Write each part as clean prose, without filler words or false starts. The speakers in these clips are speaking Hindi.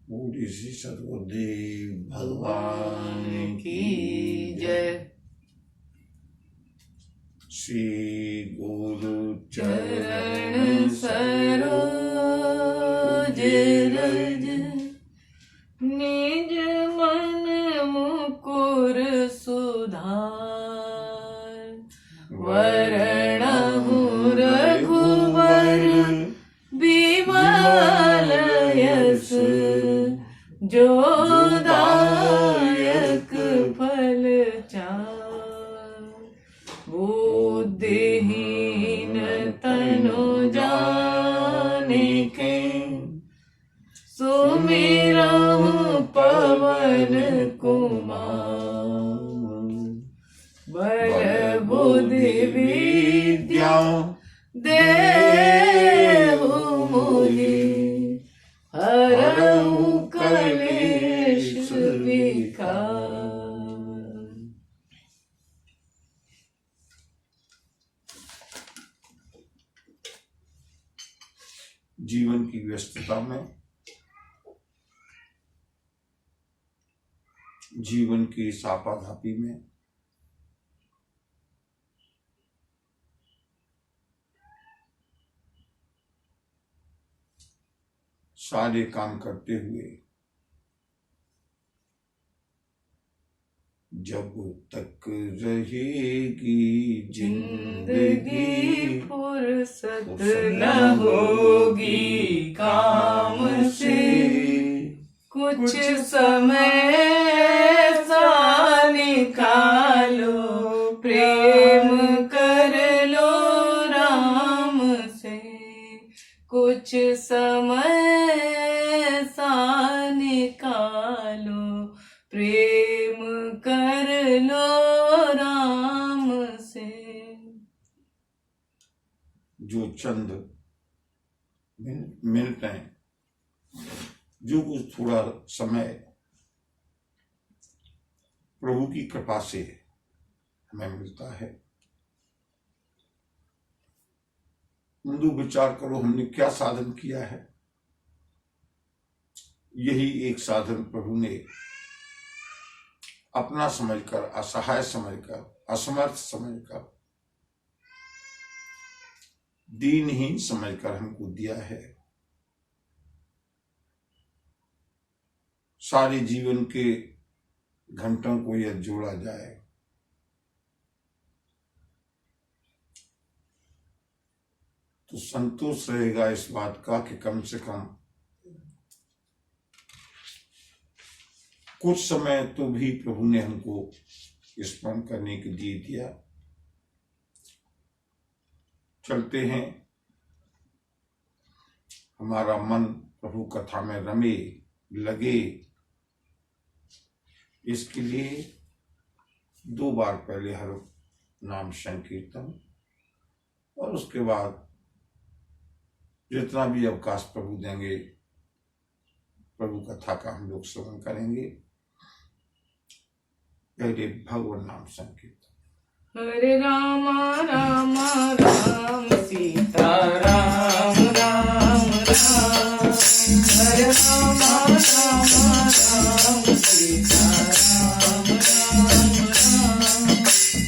पूरी सी सर्वदेव भगवान की जय। श्री गुरु चरण सरोज रज निज मन मुकुर सुधार। वरणहु रघुवर बिमल यश जो दायक फल चार। बुद्धिहीन तनु जानिके सुमिरहु पवन कुमार। बल बुद्धि विद्या देहु मोहि हरहु कलेश विकार। जीवन की व्यस्तता में, जीवन की सापाधापी में सारे काम करते हुए जब तक रहेगी जिंदगी फुर्सत न होगी काम से। कुछ समय सा निकालो प्रेम कर लो राम से। कुछ समय सा निकालो प्रेम कर लो राम से। जो चंद मिनटें, जो कुछ थोड़ा समय प्रभु की कृपा से हमें मिलता है, बिंदु विचार करो हमने क्या साधन किया है। यही एक साधन प्रभु ने अपना समझकर, असहाय समझकर, असमर्थ समझकर, दीनहीन समझकर हमको दिया है। सारे जीवन के घंटों को यह जोड़ा जाए तो संतोष रहेगा इस बात का कि कम से कम कुछ समय तो भी प्रभु ने हमको स्मरण करने के लिए दिया। चलते हैं, हमारा मन प्रभु कथा में रमे, लगे, इसके लिए 2 बार पहले हर नाम संकीर्तन और उसके बाद जितना भी अवकाश प्रभु देंगे प्रभु कथा का हम लोग श्रवण करेंगे। पहले भगवान नाम संकीर्तन। हरे राम राम राम सीता राम राम राम। हरे राम राम राम सीता राम राम राम।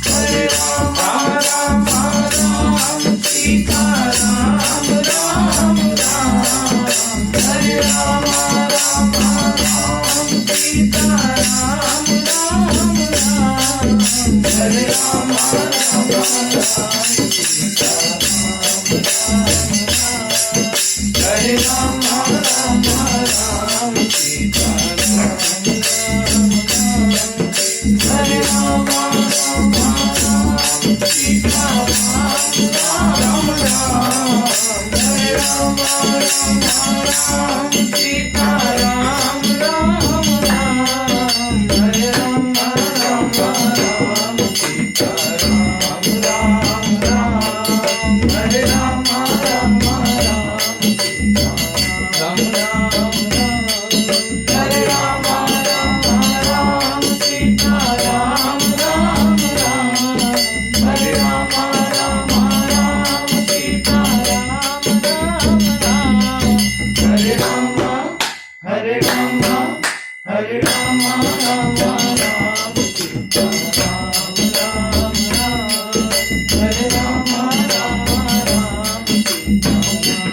हरे राम राम राम सीता राम राम राम। हरे राम राम राम सीता राम राम राम। हरे राम राम राम सीता राम राम राम। हरे राम राम राम सीता राम राम राम। हरे राम राम राम सीता राम राम राम। हरे राम राम राम सीता राम राम राम। हरे राम राम राम सीता राम राम राम। हरे राम राम राम सीता राम राम राम। हरे राम राम राम सीता राम राम राम। हरे राम राम राम सीता राम राम राम। हरे राम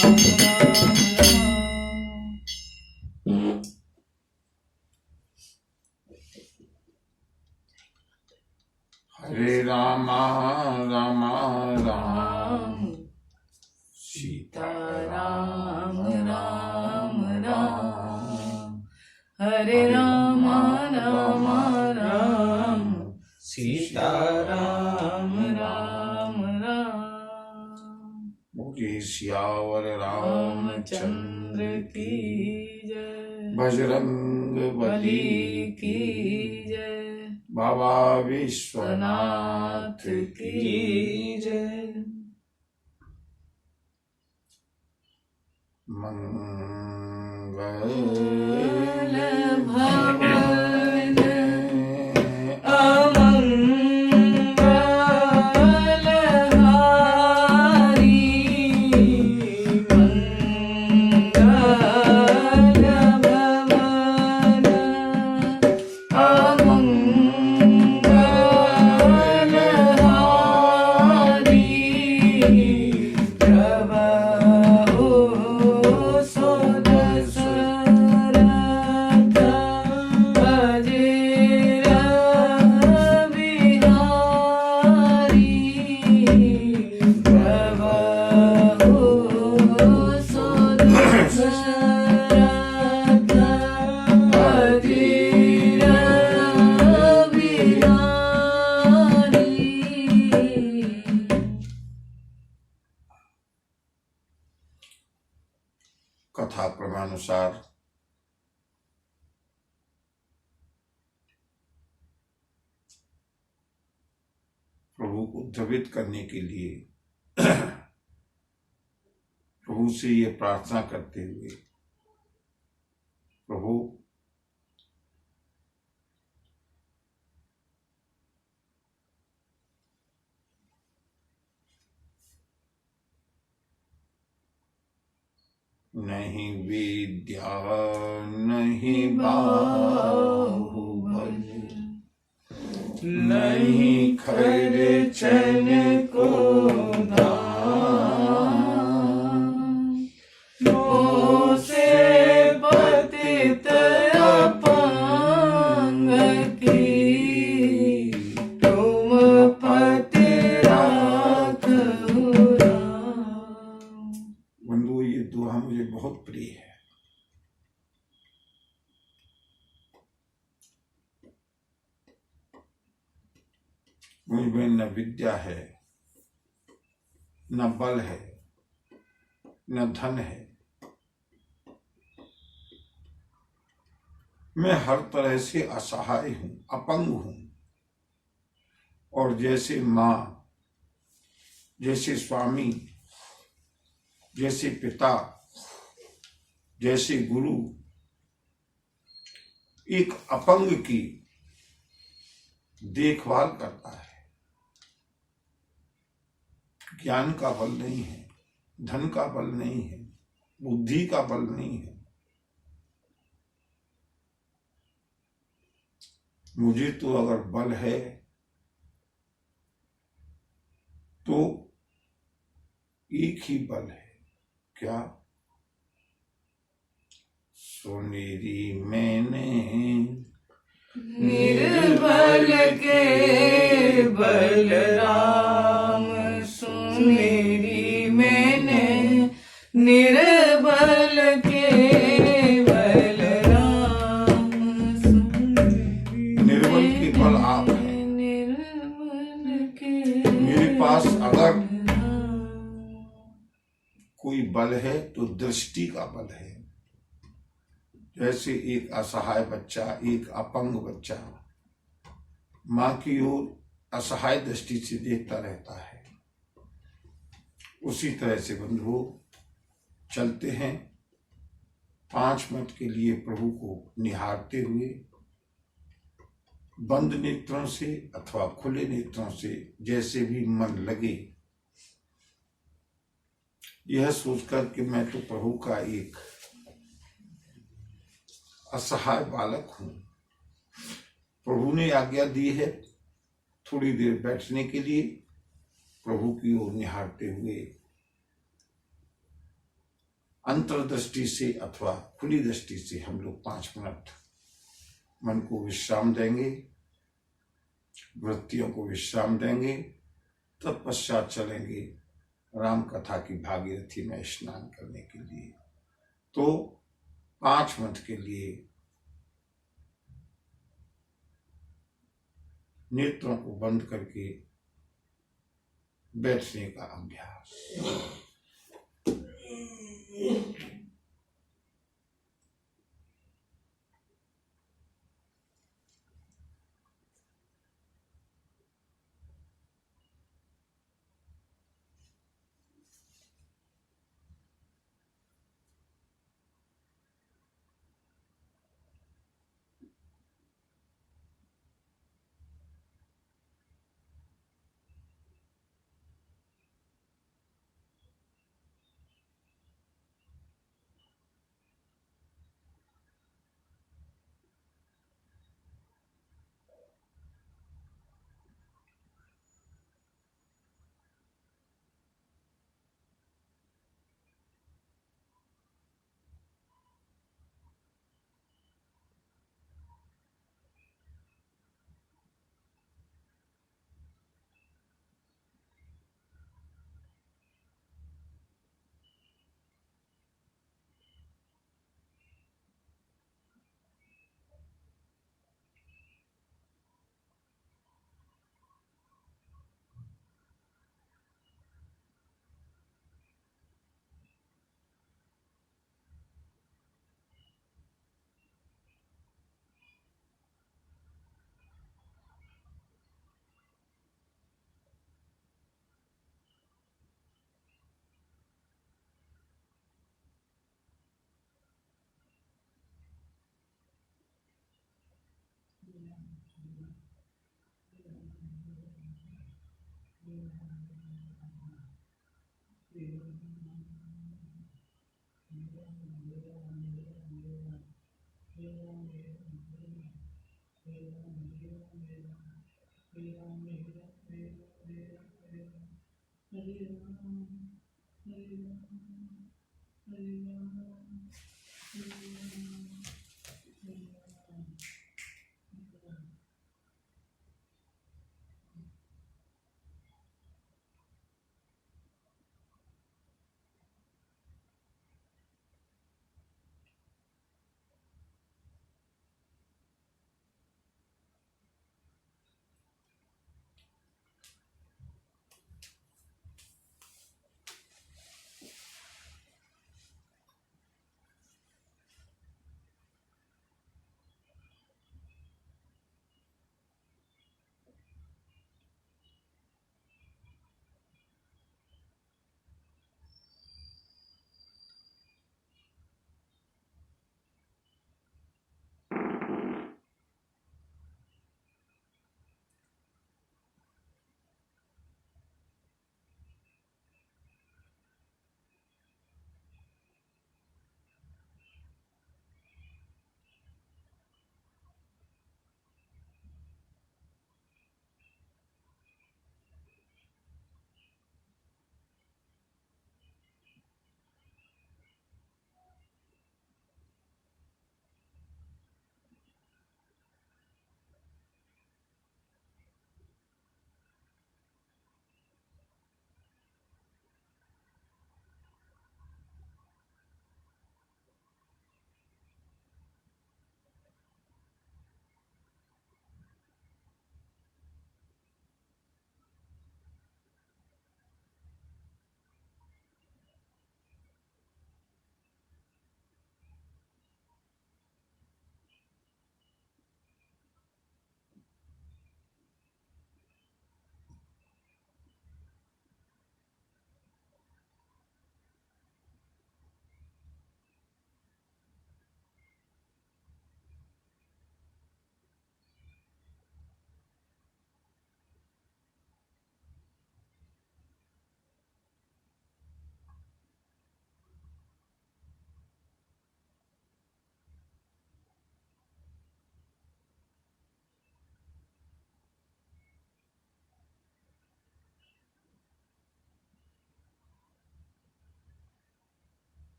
हरे रामा रामा राम सीता राम राम राम हरे राम राम राम सीता राम राम राम बोले सियावर रामचंद्र रामचंद्र की जय बजरंग बली बली की जय बाबा विश्वनाथ नाथ की जय मंगल भवन अमंगलहारी मंगल भवन अमंगलहारी प्रभो सुदशरथ अजर बिहारी प्रभो सुदशरथ अजर बिहारी। कथा क्रमानुसार प्रभु को द्रवित करने के लिए प्रभु से ये प्रार्थना करते हुए प्रभु नहीं विद्या नहीं बाहुबल नहीं खर्चन को दान से पतित अपांग की तुम पति राखो राम। बंधु ये दुआ मुझे बहुत प्रिय है। मुझ में न विद्या है, न बल है, न धन है। मैं हर तरह से असहाय हूं, अपंग हूं। और जैसे माँ, जैसे स्वामी, जैसे पिता, जैसे गुरु एक अपंग की देखभाल करता है। ज्ञान का बल नहीं है, धन का बल नहीं है, बुद्धि का बल नहीं है। मुझे तो अगर बल है तो एक ही बल है, क्या? सुनेरी मैंने निर्बल के बलराम सुनेरी मैंने निर्बल के बलराम सुनेरी। निर्बल के बल आप हैं। निर्बल के मेरे पास अगर कोई बल है तो दृष्टि का बल है। जैसे एक असहाय बच्चा, एक अपंग बच्चा मां की ओर असहाय दृष्टि से देखता रहता है, उसी तरह से बंधु चलते हैं 5 मिनट के लिए प्रभु को निहारते हुए, बंद नेत्रों से अथवा खुले नेत्रों से, जैसे भी मन लगे, यह सोचकर कि मैं तो प्रभु का एक असहाय बालक हूं। प्रभु ने आज्ञा दी है थोड़ी देर बैठने के लिए, प्रभु की ओर निहारते हुए अंतर्दृष्टि से अथवा खुली दृष्टि से हम लोग 5 मिनट मन को विश्राम देंगे, वृत्तियों को विश्राम देंगे, तत्पश्चात चलेंगे राम कथा की भागीरथी में स्नान करने के लिए। तो 5 मिनट के लिए नेत्रों को बंद करके बैठने का अभ्यास।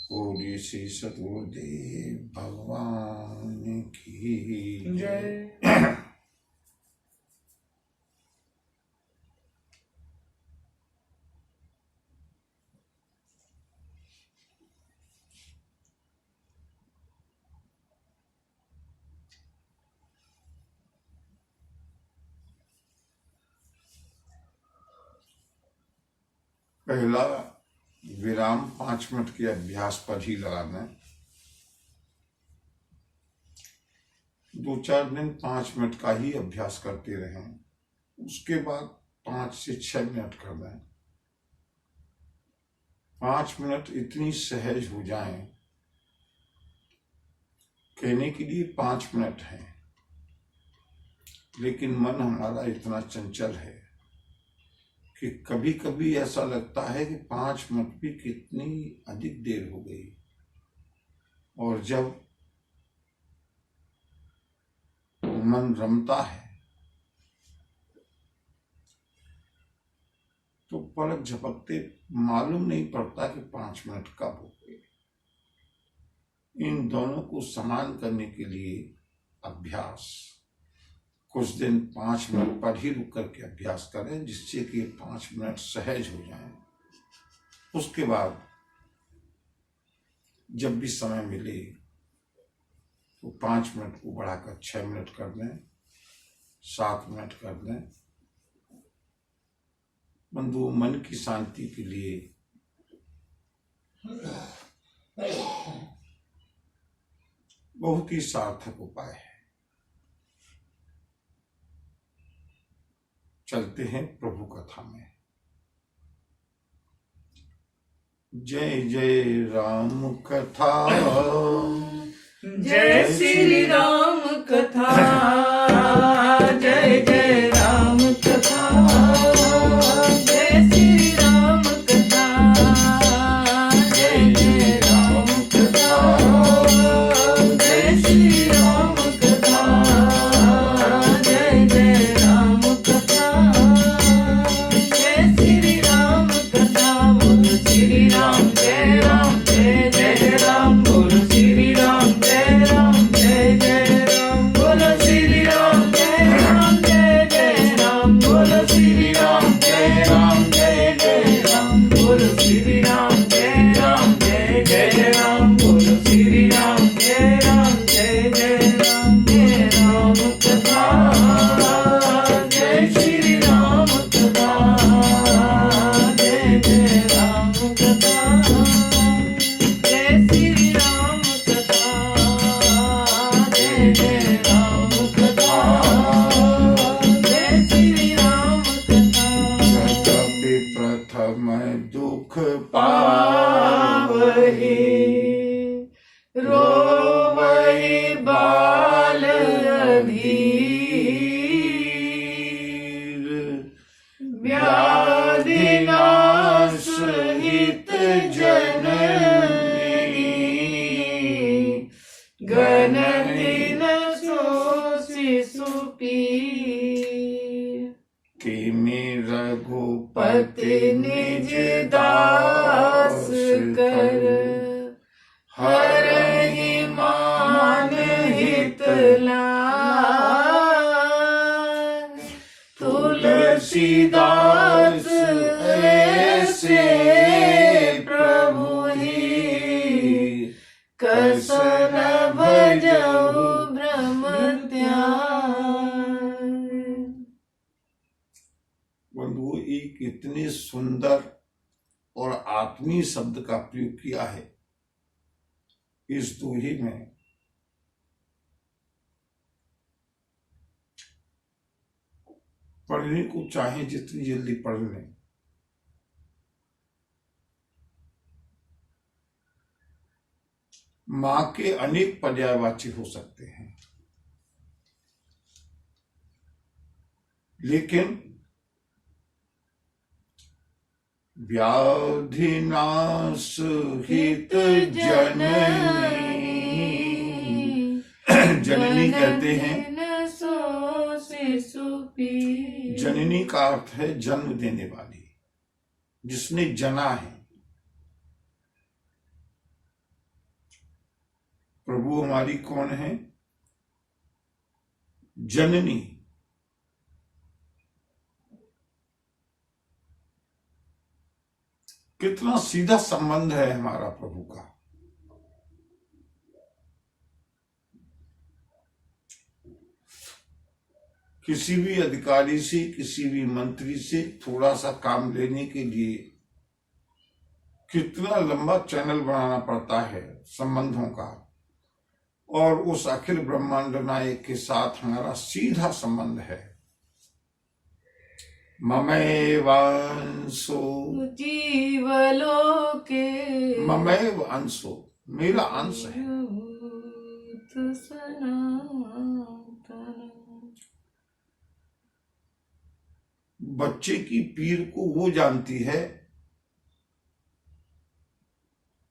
कोटि श्री सद्गुरुदेव भगवान की जय। पहला विराम 5 मिनट के अभ्यास पर ही लगा दें। 2-4 दिन 5 मिनट का ही अभ्यास करते रहें, उसके बाद 5 से 6 मिनट कर दें। 5 मिनट इतनी सहज हो जाएं, कहने के लिए 5 मिनट है, लेकिन मन हमारा इतना चंचल है कि कभी कभी ऐसा लगता है कि 5 मिनट भी कितनी अधिक देर हो गई। और जब मन रमता है तो पलक झपकते मालूम नहीं पड़ता कि 5 मिनट कब हो गए। इन दोनों को समान करने के लिए अभ्यास कुछ दिन 5 मिनट पर ही रुक करके अभ्यास करें, जिससे कि 5 मिनट सहज हो जाएं। उसके बाद जब भी समय मिले तो 5 मिनट को बढ़ाकर 6 मिनट कर दें, 7 मिनट कर दें। बंधु, मन की शांति के लिए बहुत ही सार्थक उपाय है। चलते हैं प्रभु कथा में। जय जय राम कथा, जय श्री राम कथा, जय जय राम कथा, जय श्री राम कथा, जय जय राम कथा, जय श्री राम कथा, जय जय राम कथा, जय श्री राम कथा। बोलो श्री राम जय राम, जय जय राम। बोलो श्री राम जय राम, जय जय राम। बोलो श्री राम जय राम, जय जय राम। बोलो श्री राम जय राम, जय जय राम। बोलो श्री राम जय राम, जय जय राम। बोलो श्री राम जय राम, जय जय राम। जय राम कथा, जय श्री राम कथा, जय जय राम कथा, जय श्री राम कथा, जय जय राम कथा, जय श्री राम कथा। तथापि प्रथम दुख पावहि रोवहि बाल अधीर, व्याधि नाश हित जननी, गणति न सोसि सुपीर। किमि रघुपति पति निज दास कर, हरहि मान हित लाग। तुलसीदास ऐसे प्रभु ही, कस न भजहु भ्रम त्याग। बंधु, एक इतने सुंदर और आत्मीय शब्द का प्रयोग किया है इस दोहे में। पढ़ने को चाहे जितनी जल्दी पढ़ लें। मां के अनेक पर्यायवाची हो सकते हैं, लेकिन व्याधि नाश हित जननी, जननी कहते हैं। जननी का अर्थ है जन्म देने वाली, जिसने जना है। प्रभु हमारी कौन है? जननी। कितना सीधा संबंध है हमारा प्रभु का। किसी भी अधिकारी से, किसी भी मंत्री से थोड़ा सा काम लेने के लिए कितना लंबा चैनल बनाना पड़ता है संबंधों का, और उस अखिल ब्रह्मांड नायक के साथ हमारा सीधा संबंध है। ममैव अंशो जीवलोके ममैव अंशो, मेरा अंश है। बच्चे की पीर को वो जानती है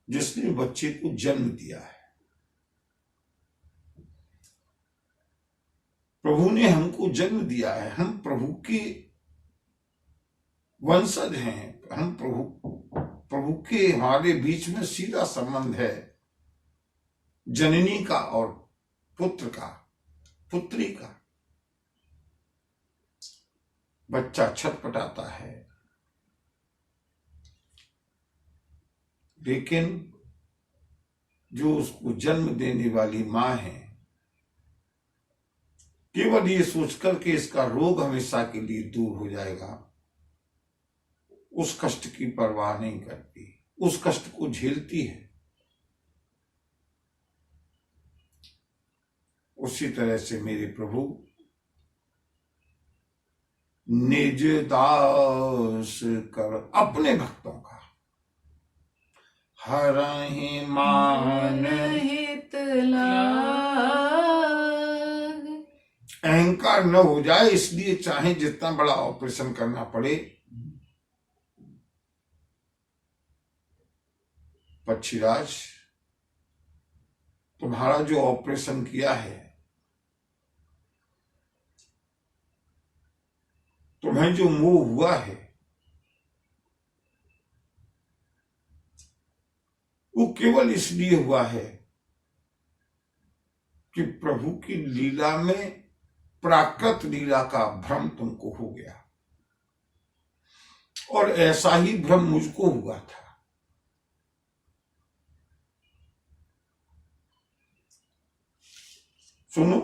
जिसने बच्चे को जन्म दिया है। प्रभु ने हमको जन्म दिया है, हम प्रभु के वंशज हैं, हम प्रभु के, हमारे बीच में सीधा संबंध है जननी का और पुत्र का, पुत्री का। बच्चा छटपटाता है, लेकिन जो उसको जन्म देने वाली मां है, केवल ये सोचकर के इसका रोग हमेशा के लिए दूर हो जाएगा, उस कष्ट की परवाह नहीं करती, उस कष्ट को झेलती है। उसी तरह से मेरे प्रभु निज दास कर अपने भक्तों का हरहि मान हित लाग। अहंकार न हो जाए, इसलिए चाहे जितना बड़ा ऑपरेशन करना पड़े। पक्षीराज, तुम्हारा जो ऑपरेशन किया है, तुम्हें जो मोह हुआ है, वो केवल इसलिए हुआ है कि प्रभु की लीला में प्राकृत लीला का भ्रम तुमको हो गया, और ऐसा ही भ्रम मुझको हुआ था। सुनो,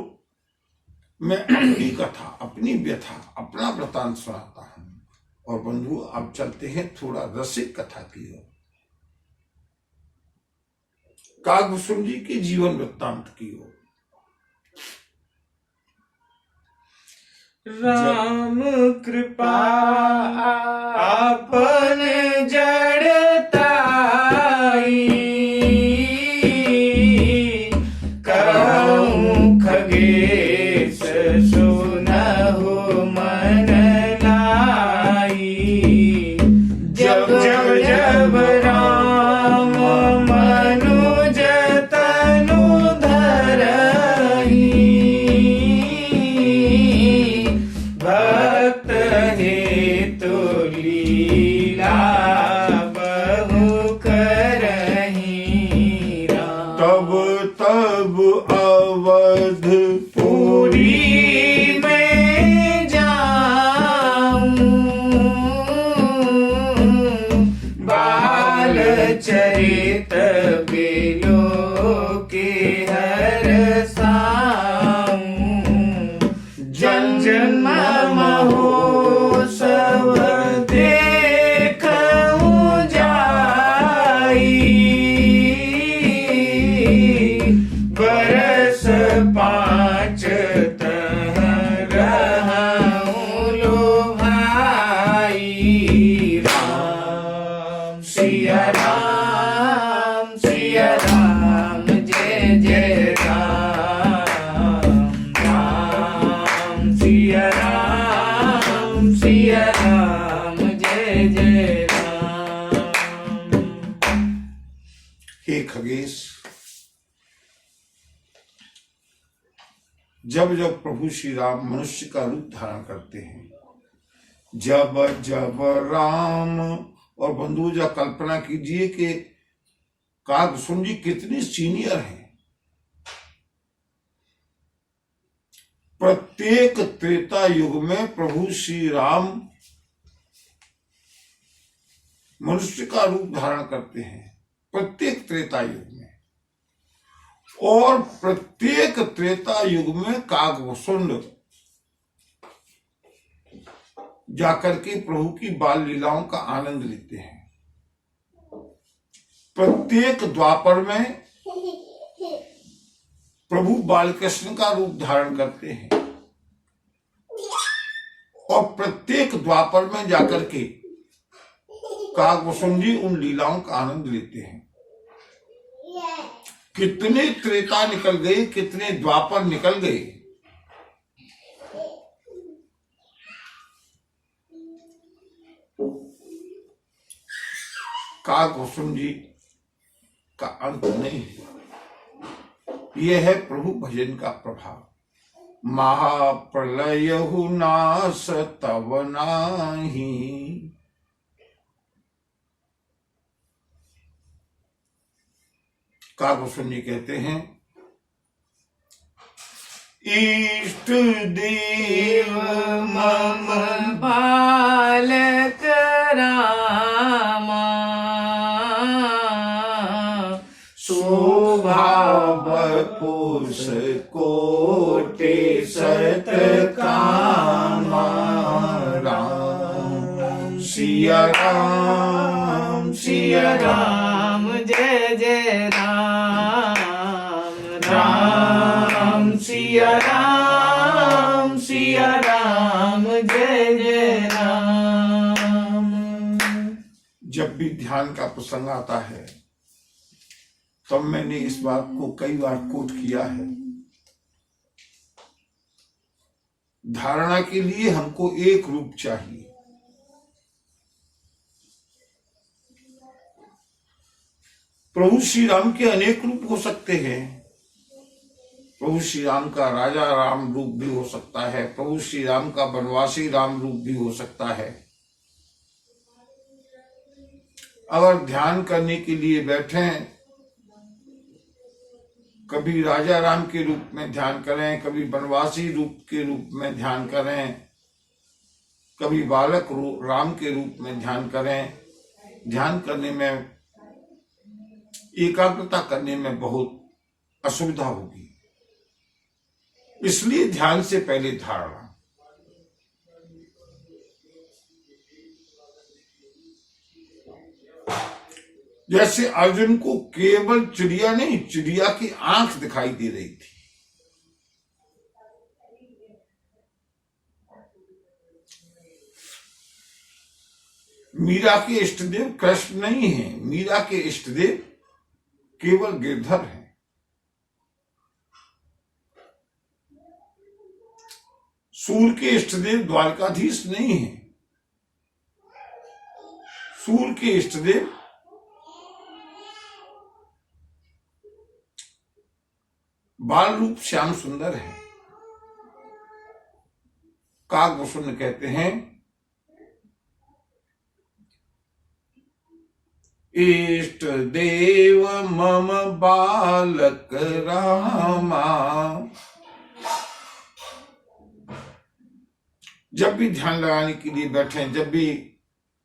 मैं अपनी कथा, अपनी व्यथा, अपना वृतांत सुनाता हूं। और बंधु, अब चलते हैं थोड़ा रसिक कथा की ओर, कागभूषण जी के जीवन वृत्तांत की ओर। राम कृपा आपन जड़ताई, कहूं खगेश सुनहु मन लाई। जब जब राम मनुज तनु धरहि, भक्त हेतु लीला बहु करहि राम। तब अवध पुरी में जाऊं, बाल चरित बिलो के हर साऊं। जन्म महोत्सव देखूं जाई, बरस पाँच तह रहूं लो भाई। राम सिया राम, सिया राम, जय जय राम। राम सिया राम, सिया राम, जय जय राम। हे खगेश, जब जब प्रभु श्री राम मनुष्य का रूप धारण करते हैं, जब जब राम, और बंधु जब कल्पना कीजिए कि कागभूषण जी कितने सीनियर हैं, प्रत्येक त्रेता युग में प्रभु श्री राम मनुष्य का रूप धारण करते हैं, प्रत्येक त्रेता युग में। और प्रत्येक त्रेता युग में कागभूषुंड जाकर के प्रभु की बाल लीलाओं का आनंद लेते हैं। प्रत्येक द्वापर में प्रभु बालकृष्ण का रूप धारण करते हैं और प्रत्येक द्वापर में जाकर के कागभूषुंड जी उन लीलाओं का आनंद लेते हैं। कितने त्रेता निकल गए, कितने द्वापर निकल गए, कागभूषुंड जी का अंत नहीं है। यह है प्रभु भजन का प्रभाव। महाप्रलय नाश तब नाही, कागभूषुंड जी कहते हैं, इष्ट देव मम बालक रामा, स्वभाव पुरुष कोटि सत कामा, राम सिया राम सिया राम, जय जय राम, राम सिया राम जय जय राम। जब भी ध्यान का प्रसंग आता है तब मैंने इस बात को कई बार कोट किया है। धारणा के लिए हमको एक रूप चाहिए। प्रभु श्री राम के अनेक रूप हो सकते हैं। प्रभु श्री राम का राजा राम रूप भी हो सकता है, प्रभु श्री राम का वनवासी राम रूप भी हो सकता है। अगर ध्यान करने के लिए बैठे, कभी राजा राम के रूप में ध्यान करें, कभी वनवासी रूप के रूप में ध्यान करें, कभी बालक राम के रूप में ध्यान करें। ध्यान करने में, एकाग्रता करने में बहुत असुविधा होगी। इसलिए ध्यान से पहले धारणा। जैसे अर्जुन को केवल चिड़िया नहीं, चिड़िया की आंख दिखाई दे रही थी। मीरा के इष्टदेव कृष्ण नहीं है, मीरा के इष्टदेव केवल गिरधर हैं। सूर के इष्टदेव द्वारकाधीश नहीं है, सूर के इष्टदेव बाल रूप श्याम सुंदर है। कागभूषुंड कहते हैं, इष्ट देव मम बालक रामा। जब भी ध्यान लगाने के लिए बैठे, जब भी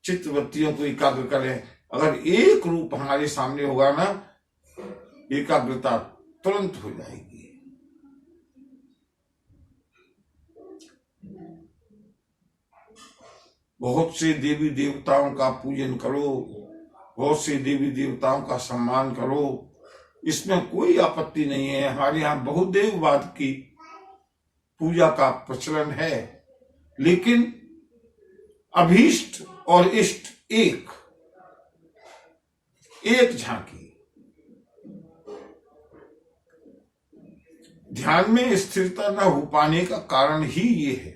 चित्तवृत्तियों को एकाग्र करें, अगर एक रूप हमारे सामने होगा ना, एकाग्रता तुरंत हो जाएगी। बहुत से देवी देवताओं का पूजन करो, बहुत से देवी देवताओं का सम्मान करो, इसमें कोई आपत्ति नहीं है। हमारे यहाँ बहुदेववाद की पूजा का प्रचलन है, लेकिन अभीष्ट और इष्ट एक झांकी। ध्यान में स्थिरता न हो पाने का कारण ही ये है।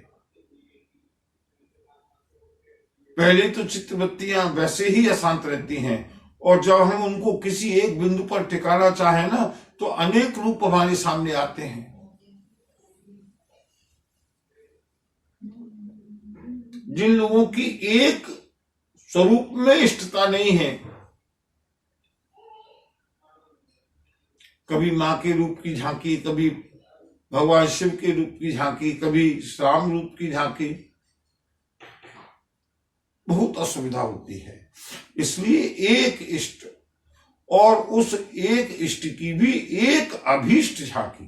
पहले तो चित्तवृत्तियां वैसे ही अशांत रहती हैं, और जब हम उनको किसी एक बिंदु पर टिकाना चाहें ना, तो अनेक रूप हमारे सामने आते हैं। जिन लोगों की एक स्वरूप में इष्टता नहीं है, कभी मां के रूप की झांकी, कभी भगवान शिव के रूप की झांकी, कभी राम रूप की झांकी, बहुत असुविधा होती है। इसलिए एक इष्ट और उस एक इष्ट की भी एक अभीष्ट झांकी।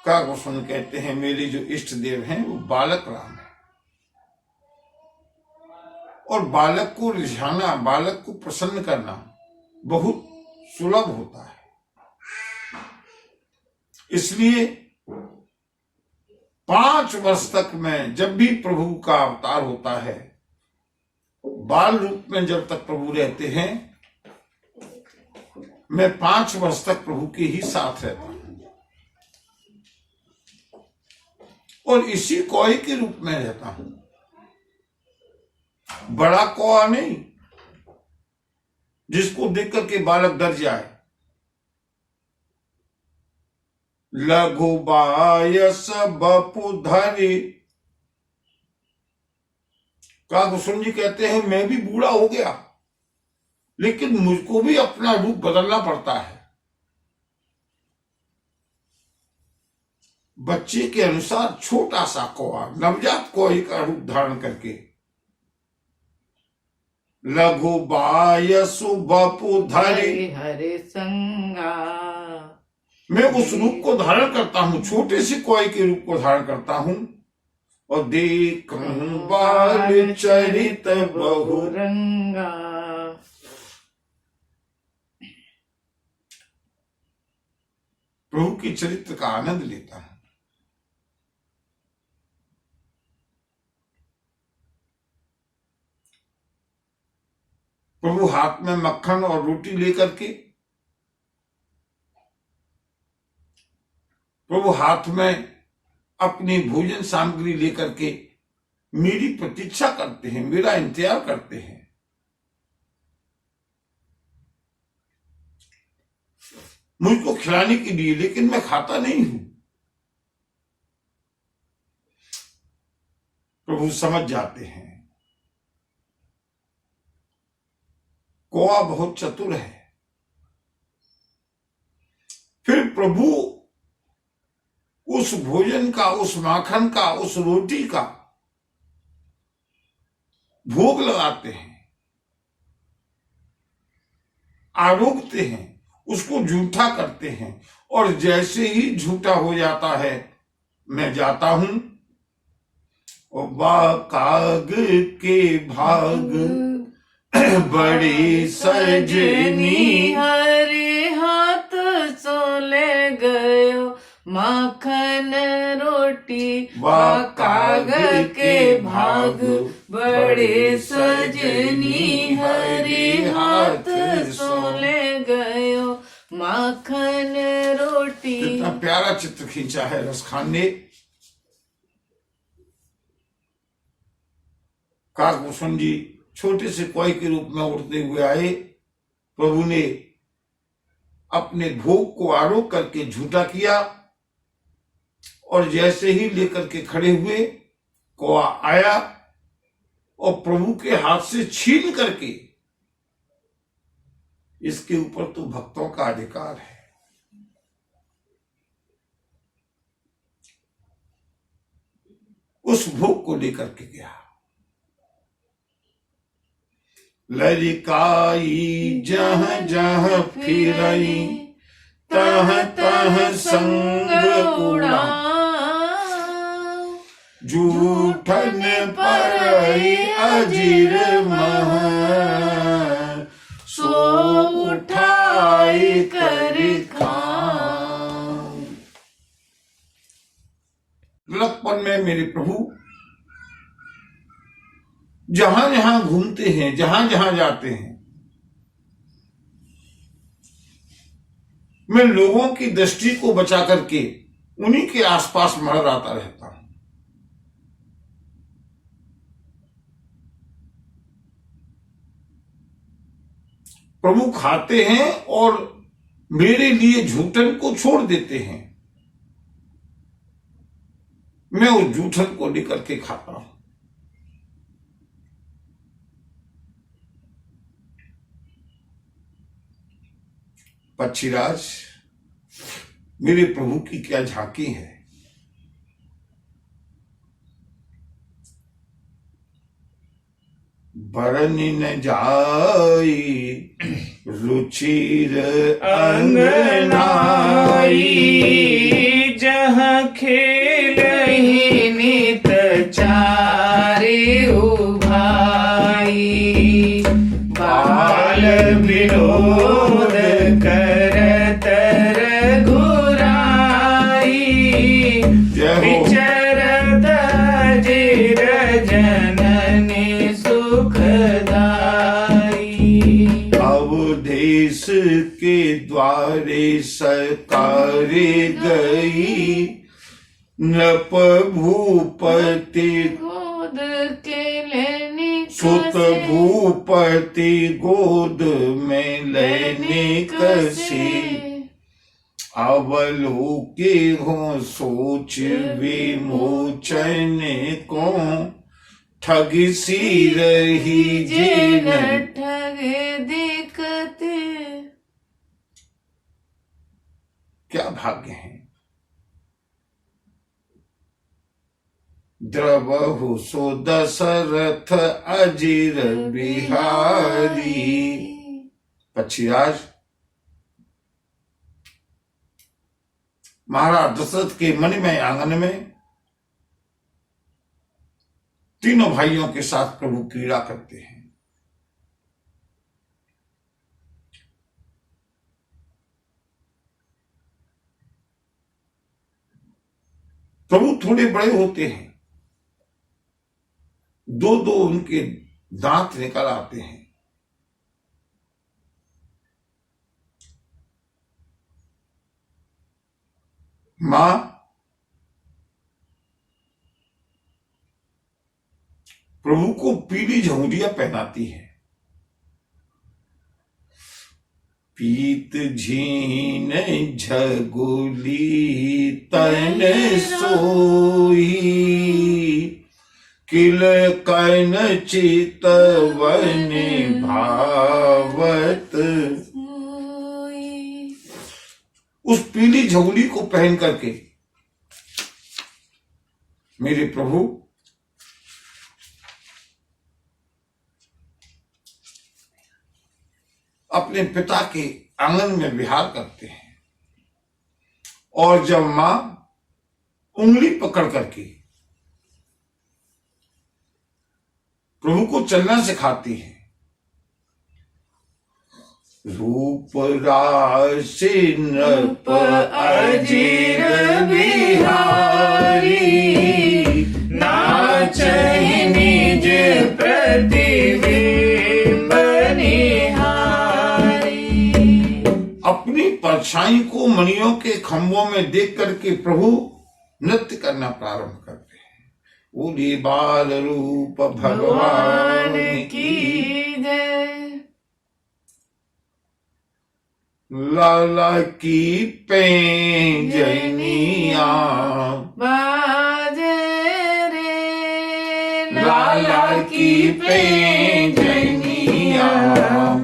काकभूषण कहते हैं मेरे जो इष्ट देव हैं वो बालक राम है, और बालक को रिझाना, बालक को प्रसन्न करना बहुत सुलभ होता है। इसलिए 5 वर्ष तक मैं, जब भी प्रभु का अवतार होता है, बाल रूप में जब तक प्रभु रहते हैं, मैं 5 वर्ष तक प्रभु के ही साथ रहता हूं, और इसी कौए के रूप में रहता हूं। बड़ा कौआ नहीं जिसको देख करके बालक डर जाए। लघु बायस बपुधरी, काकभूषण जी कहते हैं मैं भी बूढ़ा हो गया, लेकिन मुझको भी अपना रूप बदलना पड़ता है। बच्चे के अनुसार छोटा सा कौआ, नवजात कौए का रूप धारण करके, लघु बायसु बपुधरी हरे संगा, मैं उस रूप को धारण करता हूं, छोटे से कौए के रूप को धारण करता हूं, और देखूं बाल चरित बहुरंगा, प्रभु के चरित्र का आनंद लेता हूं। प्रभु हाथ में मक्खन और रोटी लेकर के, प्रभु हाथ में अपनी भोजन सामग्री लेकर के मेरी प्रतीक्षा करते हैं, मेरा इंतजार करते हैं। मुझको खिलाने के लिए, लेकिन मैं खाता नहीं हूं। प्रभु समझ जाते हैं कौआ बहुत चतुर है। फिर प्रभु उस भोजन का, उस माखन का, उस रोटी का भोग लगाते हैं, आरोगते हैं, उसको झूठा करते हैं, और जैसे ही झूठा हो जाता है मैं जाता हूं, और काग के भाग बड़ी सजनी, हरे हाथ सोले गयो माखन रोटी, काग के भाग बड़े सजनी, हरे हाथ सोले गयो माखन रोटी। कितना प्यारा चित्र खींचा है रसखान ने। काकभूषण जी छोटे से कौए के रूप में उड़ते हुए आए। प्रभु ने अपने भोग को आरोप करके झूठा किया, और जैसे ही लेकर के खड़े हुए, कौआ आया और प्रभु के हाथ से छीन करके, इसके ऊपर तो भक्तों का अधिकार है, उस भोग को लेकर के गया। ललिकाई जहाँ जहाँ फिरई, तह तह संग उड़ा, झूठन परई अजीर मह, सो उठाई कर खाऊं। ललकपन में मेरे प्रभु जहां जहां घूमते हैं, जहां जहां जाते हैं, मैं लोगों की दृष्टि को बचा करके उन्हीं के आसपास मंडराता रहता हूं। प्रभु खाते हैं और मेरे लिए झूठन को छोड़ देते हैं, मैं उस झूठन को लेकर के खाता हूं। पक्षीराज, मेरे प्रभु की क्या झांकी है। बरनी न जाई रुचिर अंगनाई, जहाँ खेल ही नित चारे भाई, बाल विनोद करत रघुराई, विचरत जिर जननी सुखदाई। अवधेश के द्वारे सरकारे गई, नृप भूपति गोद के लेने सुत भूपति गोद में लेने कसी, अवलोके हो सोच विमोचन को, ठग सी रही जिन ठग दिखते। क्या भाग्य है। द्रवहु सो दशरथ अजिर बिहारी। पक्षीराज, महाराज दशरथ के मणिमय आंगन में तीनों भाइयों के साथ प्रभु क्रीड़ा करते हैं। प्रभु थोड़े बड़े होते हैं, दो दो उनके दांत निकल आते हैं। मां प्रभु को पीली झुंडिया पहनाती है। पीत झीन झगुली तन सोई, किल कन चितवन भावत। उस पीली झोली को पहन करके मेरे प्रभु अपने पिता के आंगन में विहार करते हैं। और जब मां उंगली पकड़ करके प्रभु को चलना सिखाती है, रूप राशि नृप अजिर बिहारी, नाचहि निज प्रतिबिंब निहारी। अपनी परछाई को मणियों के खंभों में देख करके प्रभु नृत्य करना प्रारंभ करते हैं। बोले बाल रूप भगवान की जय। लाला की पैंजनिया बाजे रे, लाला की पैंजनिया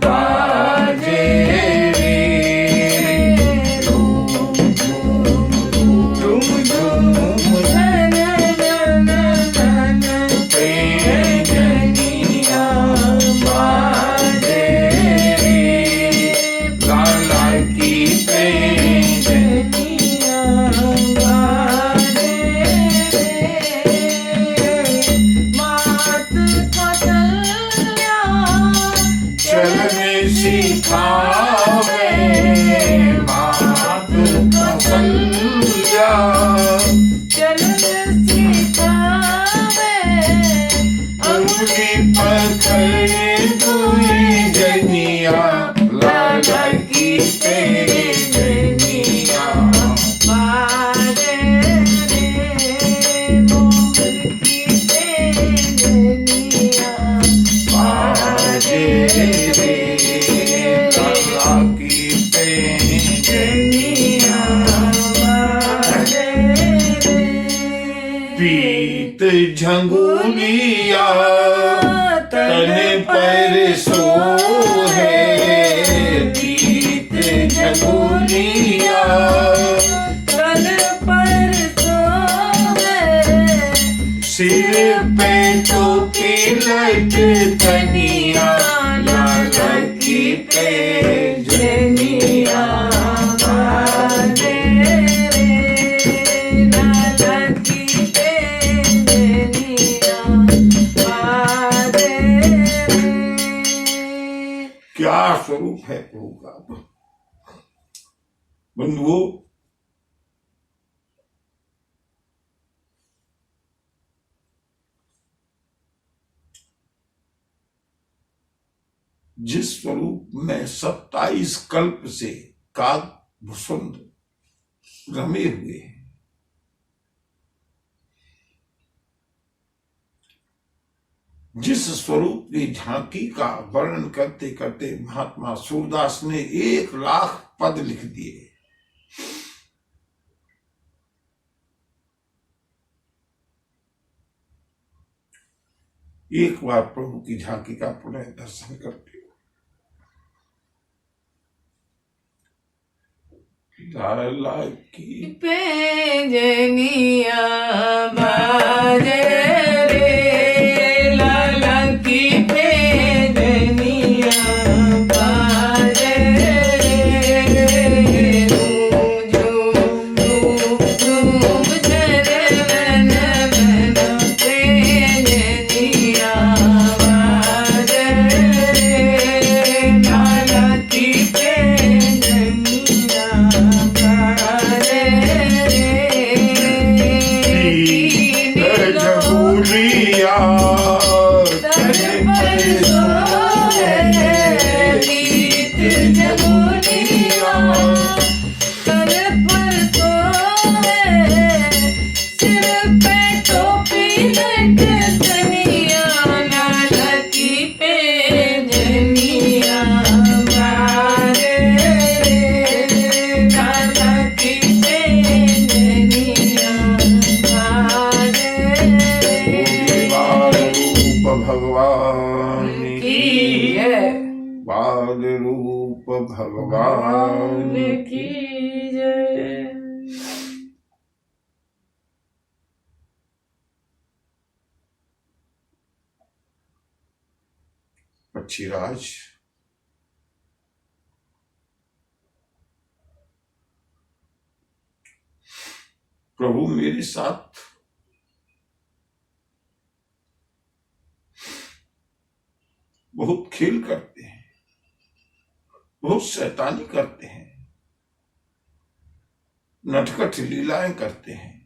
बाजे रे। झूम झूम पैंजनिया बाजे रे, लाला की पैंजनिया बाजे रे। मात कौशल्या चलने सिखावे, मात कौशल्या चलन सिखावे, अंगुली पकड़े दुई जनिया, लाला की पैंजनिया बाजे रे, मोर की पैंजनिया बाजे रे, लाला की पैंजनिया बाजे रे। पीत झंगुलिया तन पर सोहे, पीत झगुलिया कल पर सोए सिर पे टोपी लटकनिया लाल की पैजनिया बाजे रे लाल की पैजनिया बाजे रे। क्या स्वरूप है प्रभु का। बंधुओं, जिस स्वरूप में 27 कल्प से काग भुसुंड रमे हुए हैं, जिस स्वरूप की झांकी का वर्णन करते करते महात्मा सूरदास ने 1,00,000 पद लिख दिए। एक बार प्रभु की झांकी का पुनः दर्शन करते हो। लाला की पैजनिया बाजे रे लाला की पैजनिया बाजे रे झूम झूम झूम झरवन वन पैजनिया बाजे रे लाला की पैजनिया बाजे रे झगुलिया तन पर सोए गीत झगुलिया तन पर सोए सिर पे टोपी लटकनिया लाल की पैजनिया बाजे रे लाल की पैजनिया बाजे रे। बाल रूप भगवान की है बाल रूप भगवान की जय। पक्षीराज, प्रभु मेरे साथ बहुत खेल करते हैं, बहुत शैतानी करते हैं, नटखट लीलाएं करते हैं।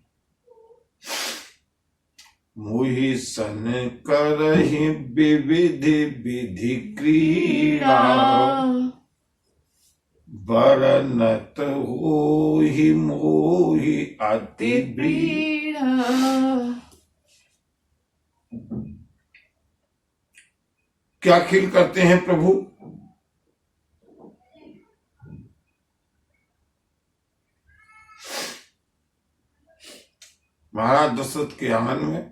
मोहि सन करहि विविध विधि क्रीड़ा बरनत होहि मोहि अति ब्रीड़ा। क्या खेल करते हैं प्रभु? महाराज दशरथ के आंगन में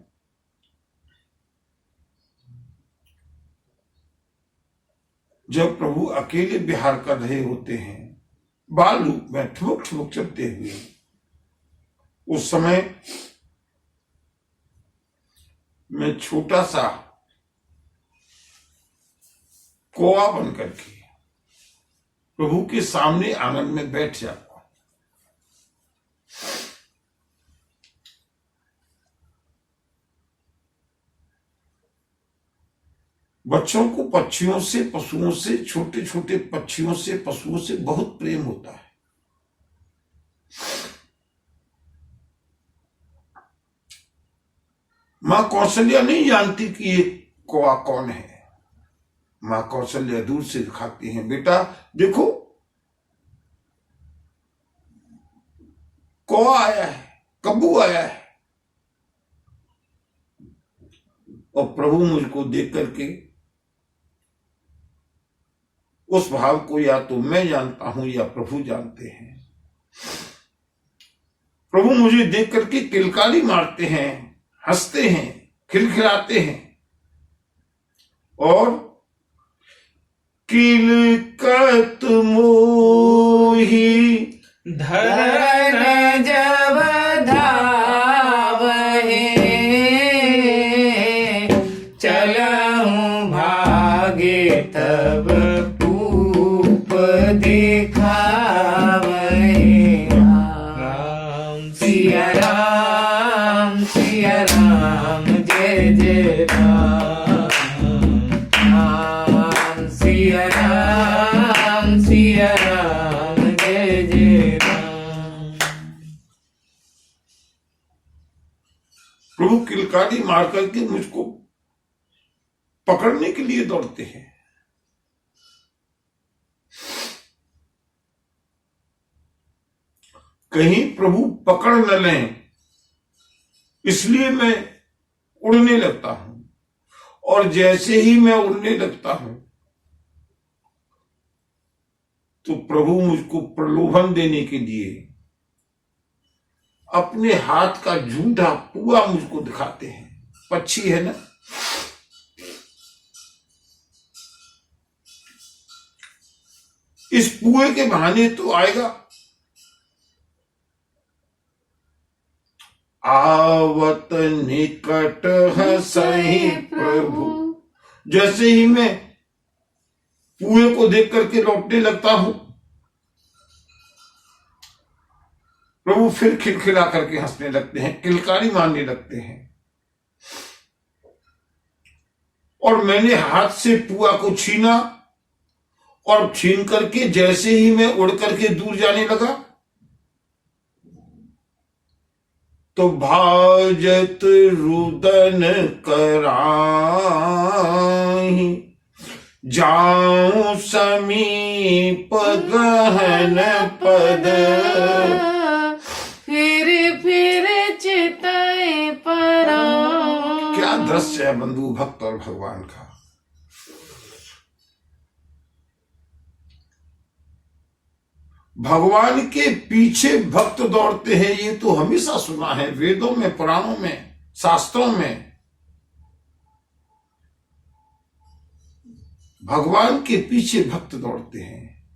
जब प्रभु अकेले विहार कर रहे होते हैं, बाल रूप में ठुमक ठुमक चलते हुए, उस समय मैं छोटा सा कौवा बन करके प्रभु के सामने आंगन में बैठ जाता। बच्चों को पक्षियों से, पशुओं से, छोटे छोटे पक्षियों से, पशुओं से बहुत प्रेम होता है। मां कौशल्या नहीं जानती कि ये कौवा कौन है। मां कौशल्या दूर से दिखाती हैं, बेटा देखो कौवा आया है, कब्बू आया है। और प्रभु मुझको देख करके उस भाव को या तो मैं जानता हूं या प्रभु जानते हैं। प्रभु मुझे देख करके किलकारी मारते हैं, हंसते हैं, खिलखिलाते हैं और किलकत मोही धरन जब धावहे चलऊं भागे तब पूप दिखावहे राम सिया राम जय जय राम राम सिया राम जय जय राम। प्रभु किलकारी मार करके मुझको पकड़ने के लिए दौड़ते हैं। कहीं प्रभु पकड़ न लें इसलिए मैं उड़ने लगता हूं, और जैसे ही मैं उड़ने लगता हूं तो प्रभु मुझको प्रलोभन देने के लिए अपने हाथ का झूठा पुआ मुझको दिखाते हैं। पक्षी है ना, इस पुए के बहाने तो आएगा। आवत निकट हंसहि प्रभु, जैसे ही मैं पुए को देख करके लौटने लगता हूं प्रभु फिर खिलखिला करके हंसने लगते हैं, किलकारी मारने लगते हैं। और मैंने हाथ से पुआ को छीना, और छीन करके जैसे ही मैं उड़ करके दूर जाने लगा तो भाजत रुदन कराहि जाऊं समीप गहन पद। फिर चितई परा। क्या दृश्य है बंधु भक्त और भगवान का। भगवान के पीछे भक्त दौड़ते हैं, ये तो हमेशा सुना है वेदों में, पुराणों में, शास्त्रों में। भगवान के पीछे भक्त दौड़ते हैं,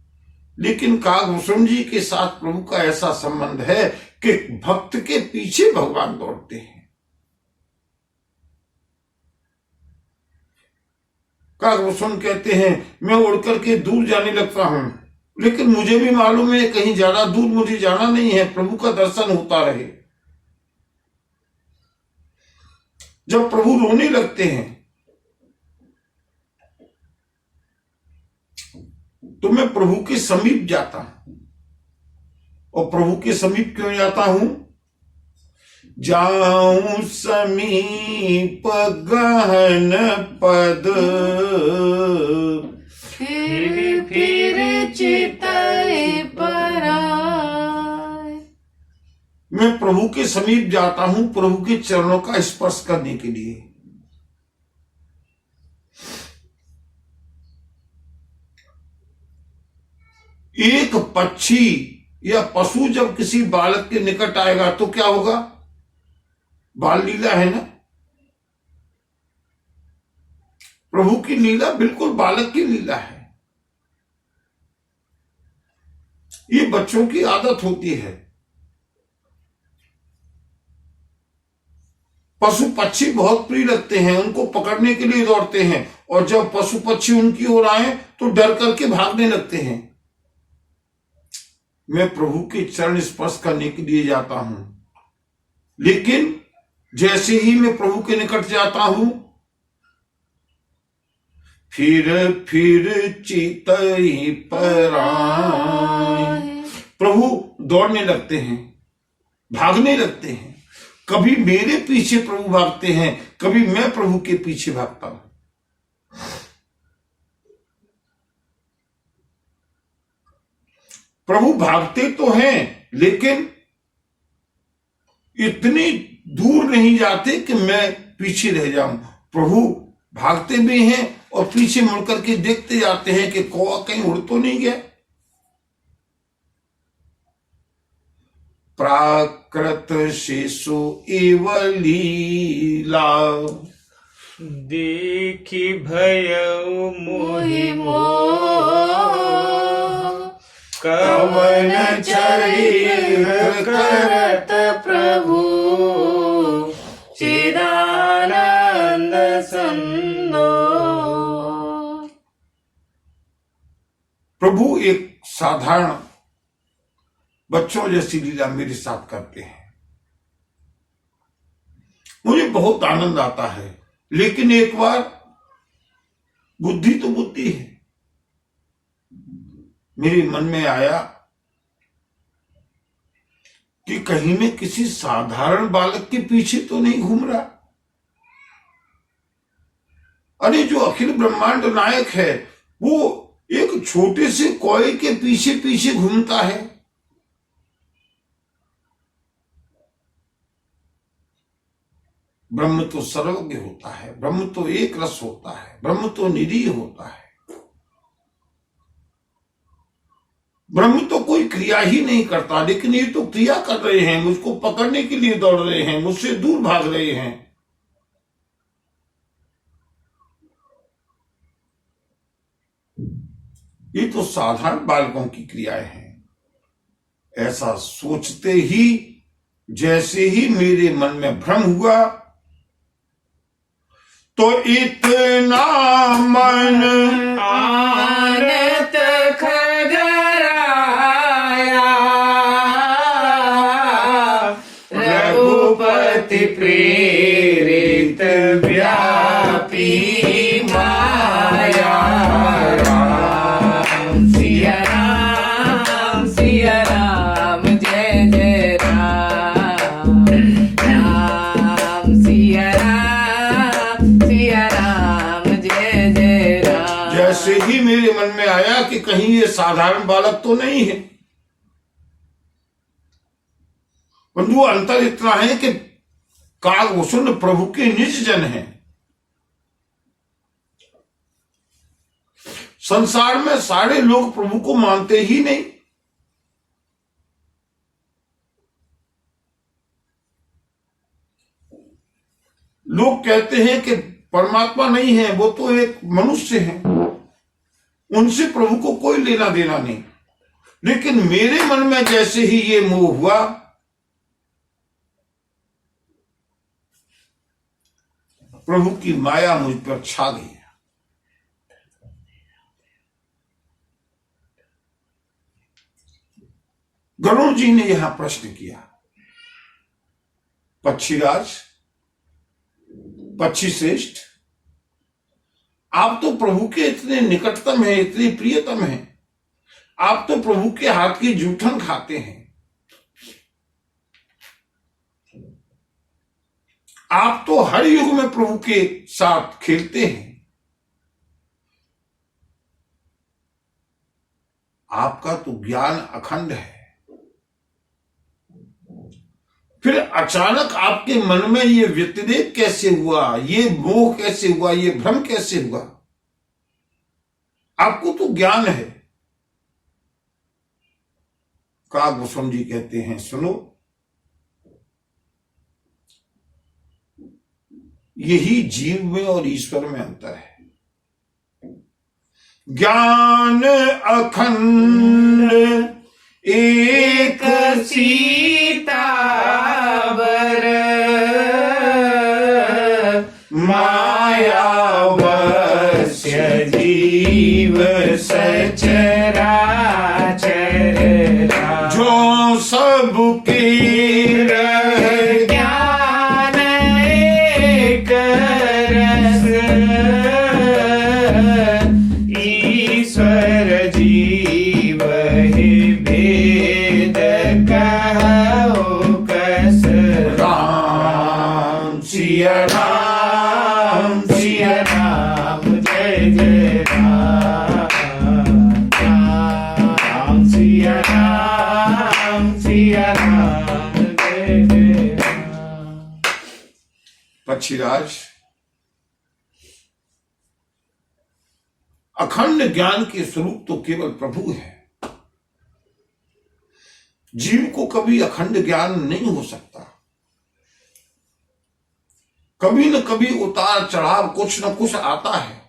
लेकिन कागभूषण जी के साथ प्रभु का ऐसा संबंध है कि भक्त के पीछे भगवान दौड़ते हैं। कागभूषण कहते हैं मैं उड़ करके दूर जाने लगता हूं, लेकिन मुझे भी मालूम है कहीं ज्यादा दूर मुझे जाना नहीं है, प्रभु का दर्शन होता रहे। जब प्रभु रोने लगते हैं तो मैं प्रभु के समीप जाता हूं। और प्रभु के समीप क्यों जाता हूं? जाऊं समीप गहन पद, फिर चितई पराय। मैं प्रभु के समीप जाता हूं प्रभु के चरणों का स्पर्श करने के लिए। एक पक्षी या पशु जब किसी बालक के निकट आएगा तो क्या होगा? बाल लीला है ना। प्रभु की लीला बिल्कुल बालक की लीला है। ये बच्चों की आदत होती है। पशु पक्षी बहुत प्रिय लगते हैं, उनको पकड़ने के लिए दौड़ते हैं, और जब पशु पक्षी उनकी ओर आए तो डर करके भागने लगते हैं। मैं प्रभु के चरण स्पर्श करने के लिए जाता हूं, लेकिन जैसे ही मैं प्रभु के निकट जाता हूं फिर चितई पराय। प्रभु दौड़ने लगते हैं, भागने लगते हैं। कभी मेरे पीछे प्रभु भागते हैं, कभी मैं प्रभु के पीछे भागता हूं। प्रभु भागते तो हैं, लेकिन इतनी दूर नहीं जाते कि मैं पीछे रह जाऊं। प्रभु भागते भी हैं और पीछे मुड़ करके देखते जाते हैं कि कौवा कहीं उड़ तो नहीं गया। प्राकृत शेषो एव लीला, देखी भयउ मोहि कवन चरित्र करत प्रभु चिदानंद संदो। प्रभु एक साधारण बच्चों जैसी लीला मेरे साथ करते हैं, मुझे बहुत आनंद आता है। लेकिन एक बार बुद्धि तो बुद्धि है, मेरे मन में आया कि कहीं मैं किसी साधारण बालक के पीछे तो नहीं घूम रहा। अरे जो अखिल ब्रह्मांड नायक है वो एक छोटे से कोए के पीछे पीछे घूमता है। ब्रह्म तो सर्वज्ञ होता है, ब्रह्म तो एक रस होता है, ब्रह्म तो निरीह होता है, ब्रह्म तो कोई क्रिया ही नहीं करता। लेकिन ये तो क्रिया कर रहे हैं, मुझको पकड़ने के लिए दौड़ रहे हैं, मुझसे दूर भाग रहे हैं। ये तो साधारण बालकों की क्रियाएं हैं। ऐसा सोचते ही जैसे ही मेरे मन में भ्रम हुआ तो इतना मन आनत खगराया रघुपति प्रेरित व्यापी माया। राम सिया राम जय जय राम। राम सिया राम जय जय राम। जैसे ही मेरे मन में आया कि कहीं ये साधारण बालक तो नहीं है, परंतु अंतर इतना है कि कालभूषण प्रभु के निज जन हैं। संसार में सारे लोग प्रभु को मानते ही नहीं। लोग कहते हैं कि परमात्मा नहीं है, वो तो एक मनुष्य है, उनसे प्रभु को कोई लेना देना नहीं। लेकिन मेरे मन में जैसे ही ये मोह हुआ, प्रभु की माया मुझ पर छा गई। गरुड़ जी ने यहां प्रश्न किया, पक्षीराज, पक्षी श्रेष्ठ, आप तो प्रभु के इतने निकटतम हैं, इतने प्रियतम हैं, आप तो प्रभु के हाथ की जूठन खाते हैं, आप तो हर युग में प्रभु के साथ खेलते हैं, आपका तो ज्ञान अखंड है, फिर अचानक आपके मन में ये व्यतिरेक कैसे हुआ, ये मोह कैसे हुआ, ये भ्रम कैसे हुआ? आपको तो ज्ञान है। कालभूषण जी कहते हैं, सुनो, यही जीव में और ईश्वर में अंतर है। ज्ञान अखंड एक सीतावर मायावश्य जीव सचराचर जो सबके रह ज्ञान एक रस ईश्वर जीव ही भेद कहो कस। राम सिया राम जय जय राम। राम सिया राम जय जय राम। पक्षीराज, अखंड ज्ञान के स्वरूप तो केवल प्रभु है। जीव को कभी अखंड ज्ञान नहीं हो सकता, कभी न कभी उतार चढ़ाव कुछ न कुछ आता है।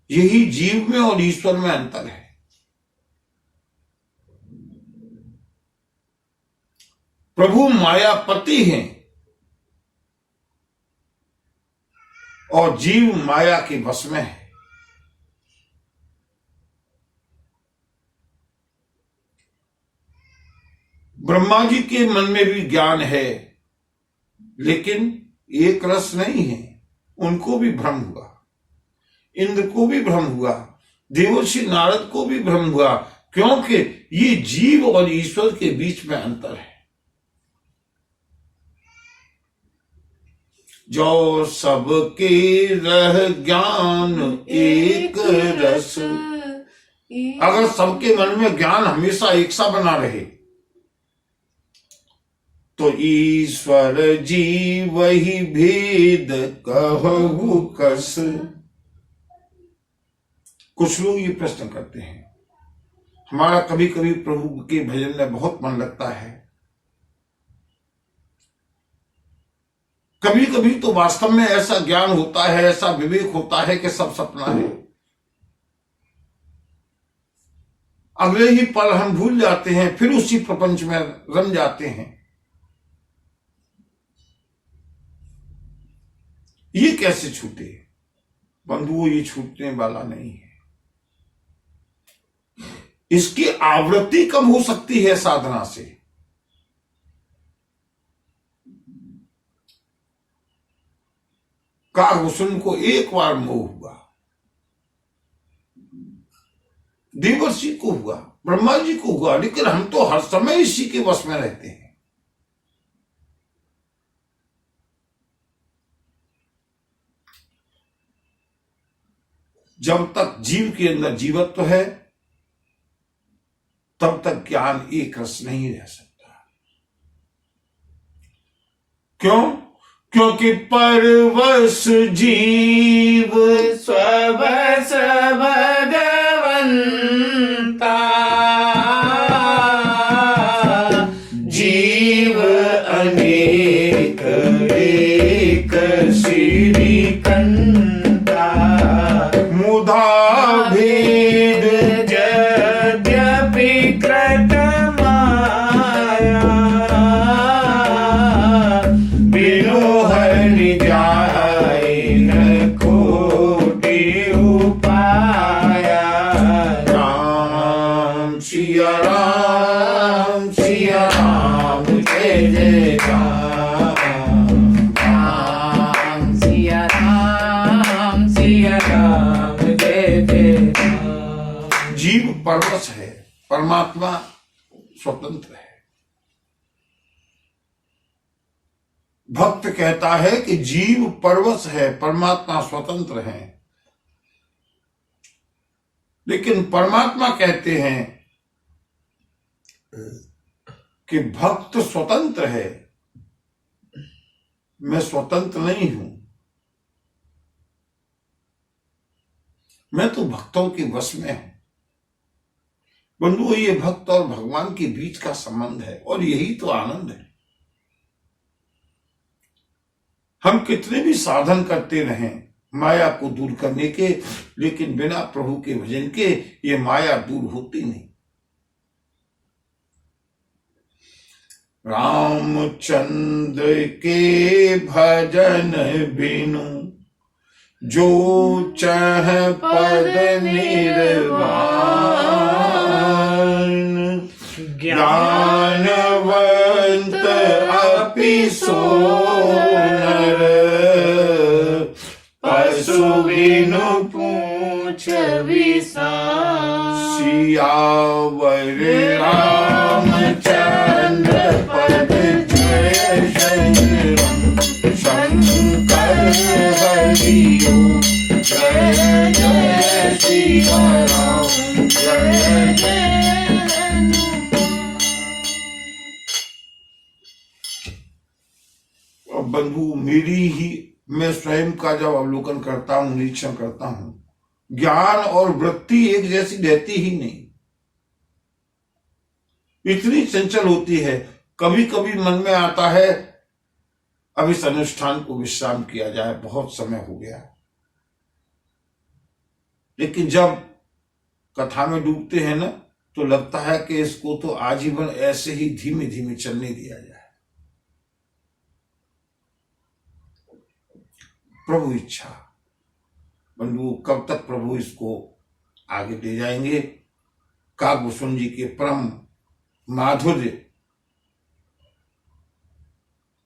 यही जीव में और ईश्वर में अंतर है। प्रभु मायापति हैं और जीव माया के वश में है। ब्रह्मा जी के मन में भी ज्ञान है, लेकिन एक रस नहीं है। उनको भी भ्रम हुआ, इंद्र को भी भ्रम हुआ, देवर्षि नारद को भी भ्रम हुआ, क्योंकि ये जीव और ईश्वर के बीच में अंतर है। जो सबके रह ज्ञान एक रस। अगर सबके मन में ज्ञान हमेशा एक सा बना रहे तो ईश्वर जी वही भेद कहु कस। कुछ लोग ये प्रश्न करते हैं, हमारा कभी कभी प्रभु के भजन में बहुत मन लगता है, कभी कभी तो वास्तव में ऐसा ज्ञान होता है, ऐसा विवेक होता है कि सब सपना है। अगले ही पल हम भूल जाते हैं, फिर उसी प्रपंच में रम जाते हैं। ये कैसे छूटे? बंधुओं, ये छूटने वाला नहीं है। इसकी आवृत्ति कब हो सकती है? साधना से। कागभूषण को एक बार मोह हुआ, देवर्षि को हुआ, ब्रह्मा जी को हुआ, लेकिन हम तो हर समय इसी के वश में रहते हैं। जब तक जीव के अंदर जीवत्व है तब तक ज्ञान एक रस नहीं रह सकता। क्यों? क्योंकि परवश जीव स्ववश भगवंता। जीव अनेक एक श्रीकंता। मुधा भेद यद्यपि कृतमाया। बिनु हरि जाय न कोटि उपाया। राम सिया राम, सिया राम, जय जय राम। राम सिया राम, सिया राम, जय जय राम। जीव परवश है, परमात्मा स्वतंत्र है। भक्त कहता है कि जीव परवश है, परमात्मा स्वतंत्र है। लेकिन परमात्मा कहते हैं कि भक्त स्वतंत्र है, मैं स्वतंत्र नहीं हूं। मैं तो भक्तों के वश में हूं। बंधुओं, ये भक्त और भगवान के बीच का संबंध है और यही तो आनंद है। हम कितने भी साधन करते रहें माया को दूर करने के, लेकिन बिना प्रभु के भजन के ये माया दूर होती नहीं। रामचंद्र के भजन बिनु जो चाह पद निर्वाण। ज्ञानवंत अपि सो नर पशु बिनु पूछ विसार। सियावर रामचंद्र पद जय शरणम। शंकर हरिओ जय जय सिया राम, जय जय। बंधु, मैं स्वयं का जब अवलोकन करता हूं, निरीक्षण करता हूं, ज्ञान और वृत्ति एक जैसी रहती ही नहीं, इतनी चंचल होती है। कभी कभी मन में आता है अब इस अनुष्ठान को विश्राम किया जाए, बहुत समय हो गया। लेकिन जब कथा में डूबते हैं ना, तो लगता है कि इसको तो आजीवन ऐसे ही धीमे धीमे चलने दिया जाए। प्रभु इच्छा, बंधु कब तक प्रभु इसको आगे ले जाएंगे। काकभूषण जी के परम माधुर्य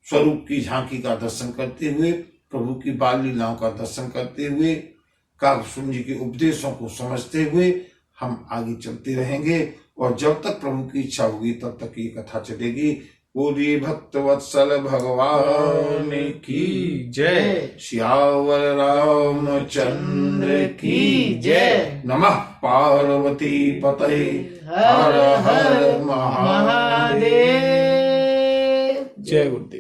स्वरूप की झांकी का दर्शन करते हुए, प्रभु की बाल लीलाओं का दर्शन करते हुए, काकभूषण जी के उपदेशों को समझते हुए हम आगे चलते रहेंगे। और जब तक प्रभु की इच्छा होगी तब तक ये कथा चलेगी। पूरी भक्त वत्सल भगवान की जय। श्यावर रामचंद्र की जय। नमः पार्वती पतये हर हर महादेव। जय गुरुदेव।